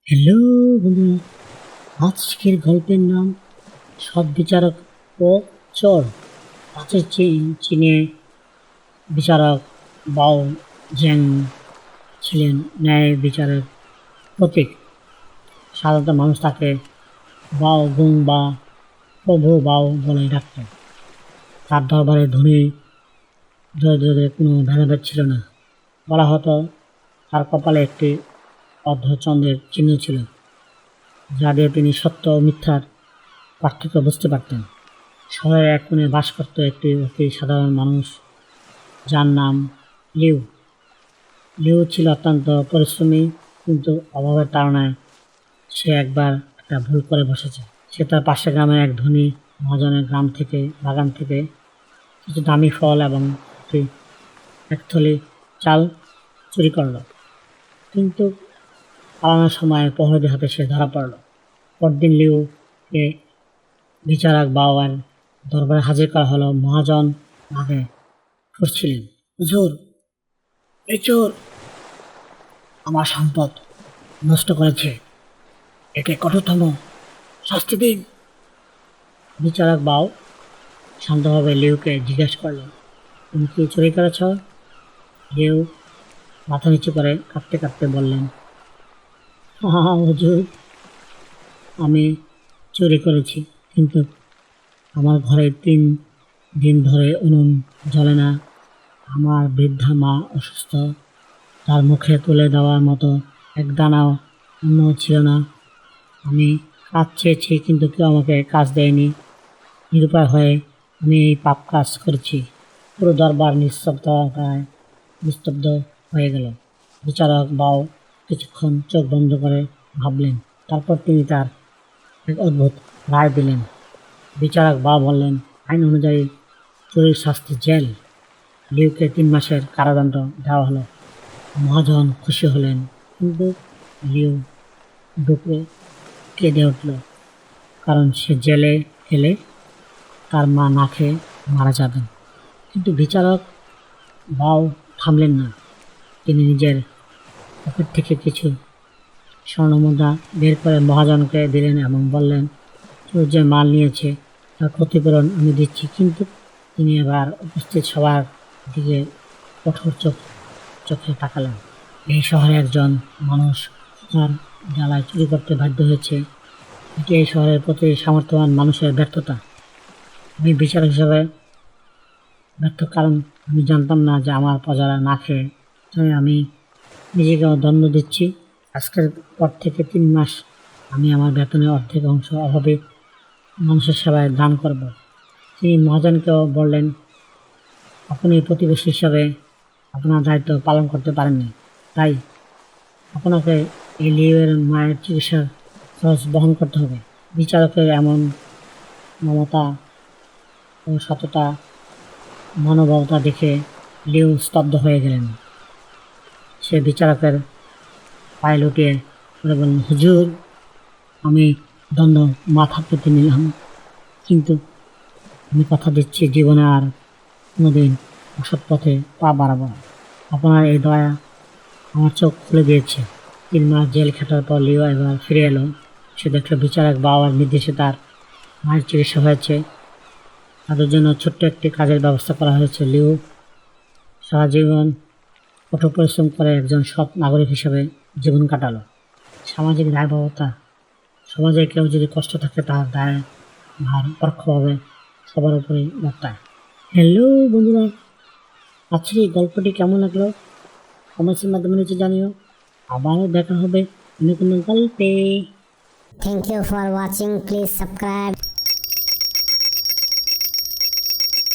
Hello বন্ধুরা, আজকের গল্পের নাম সৎ বিচারক ও চোর। প্রাচীর চীনে বিচারক বাও জ্যাং ছিলেন ন্যায় বিচারের প্রতীক। সাধারণত মানুষ তাকে বাও গুং বা প্রভু বাও বলে ডাকতেন। তার দরবারে ধনী দরিদ্রদের কোনো ভেদাভেদ ছিল না। বলা হতো তার কপালে একটি অর্ধচন্দ্রের চিহ্ন ছিল, যা দিয়ে তিনি সত্য ও মিথ্যার পার্থক্য বুঝতে পারতেন। শহরের এক কোণে বাস করত একটি অতি সাধারণ মানুষ, যার নাম লিউ। লিউ ছিল অত্যন্ত পরিশ্রমী, কিন্তু অভাবের তাড়নায় সে একবার একটা ভুল করে বসেছে। সে তার পাশের গ্রামের এক ধনী মহাজনের বাগান থেকে কিছু দামি ফল এবং এক থলি চাল চুরি করল। কিন্তু পালানোর সময় প্রহরীদের হাতে সে ধরা পড়ল। পরদিন লিউকে বিচারক বাওয়ার দরবারে হাজির করা হলো। মহাজন মাকে ফুঁসছিলেন, হুজুর, এই চোর আমার সম্পদ নষ্ট করেছে, একে কঠোরতম শাস্তি দিন। বিচারক বাও শান্তভাবে লিউকে জিজ্ঞেস করলেন, তুমি কি চুরি করেছ? লিউ মাথা নিচু করে কাঁদতে কাঁদতে বললেন, হ্যাঁ হুজুর, আমি চুরি করেছি, কিন্তু আমার ঘরে 3 দিন ধরে উনুন জ্বলে না। আমার বৃদ্ধা মা অসুস্থ, তার মুখে তুলে দেওয়ার মতো এক দানাও অন্ন ছিল না। আমি কাজ চেয়েছি, কিন্তু কেউ আমাকে কাজ দেয়নি। নিরুপায় হয়ে আমি এই পাপ কাজ করেছি। পুরো দরবার নিস্তব্ধ হয়ে গেল। বিচারক বাও কিছুক্ষণ চোখ বন্ধ করে ভাবলেন, তারপর তিনি তার এক অদ্ভুত রায় দিলেন। বিচারক বাও বললেন, আইন অনুযায়ী চুরির শাস্তি জেল। লিউকে 3 মাসের কারাদণ্ড দেওয়া হলো। মহাজন খুশি হলেন, কিন্তু লিউ ডুকরে কেঁদে উঠল, কারণ সে জেলে গেলে তার মা না খেয়ে মারা যাবেন। কিন্তু বিচারক বাও থামলেন না। তিনি নিজের পকেট থেকে কিছু স্বর্ণমুদ্রা বের করে মহাজনকে দিলেন এবং বললেন, চোর যে মাল নিয়েছে তার ক্ষতিপূরণ আমি দিচ্ছি। কিন্তু তিনি এবার উপস্থিত সবার দিকে কঠোর চোখে তাকালেন। এই শহরে একজন মানুষ তার জ্বালায় চুরি করতে বাধ্য হয়েছে। এটি এই শহরের প্রতি সামর্থ্যবান মানুষের ব্যর্থতা। আমি বিচারক হিসাবে ব্যর্থ, কারণ আমি জানতাম না যে আমার প্রজারা না খেয়ে, তাই আমি নিজেকে দণ্ড দিচ্ছি। আজকের পর থেকে 3 মাস আমি আমার বেতনের অর্ধেক অংশ অভাবে মানুষের সেবায় দান করব। তিনি মহাজনকেও বললেন, আপনি প্রতিবেশী হিসাবে আপনার দায়িত্ব পালন করতে পারেননি, তাই আপনাকে এই লিউয়ের মায়ের চিকিৎসার খরচ বহন করতে হবে। বিচারকের এমন মমতা ও সততা মানবতা দেখে লিউ স্তব্ধ হয়ে গেলেন। সে বিচারকের পায়ে লুটিয়ে করে বললেন, হুজুর, আমি দণ্ড মাথা পেতে নিলাম, কিন্তু আমি কথা দিচ্ছি জীবনে আর কোনোদিন অসৎ পথে পা বাড়াবো না। আপনার এই দয়া আমার চোখ খুলে দিয়েছে। 3 মাস জেল খাটার পর লিও এবার ফিরে এলো। সে দেখলো বিচারক বাবার নির্দেশে তার মায়ের চিকিৎসা হয়েছে। তাদের জন্য ছোট্ট একটি কাজের ব্যবস্থা করা হয়েছে। লিও সারা জীবন কঠোর পরিশ্রম করে একজন সৎ নাগরিক হিসেবে জীবন কাটালো। সামাজিক দায়বদ্ধতা, সমাজে কেউ যদি কষ্ট থাকে তার দায় ভার পরোক্ষভাবে সবার উপরেই বর্তায়। হ্যালো বন্ধুরা, আজকের এই গল্পটি কেমন লাগলো কমেন্টসের মাধ্যমে নিচে জানিও। আবারও দেখা হবে অন্য কোনো গল্পে। Thank you for watching. Please subscribe.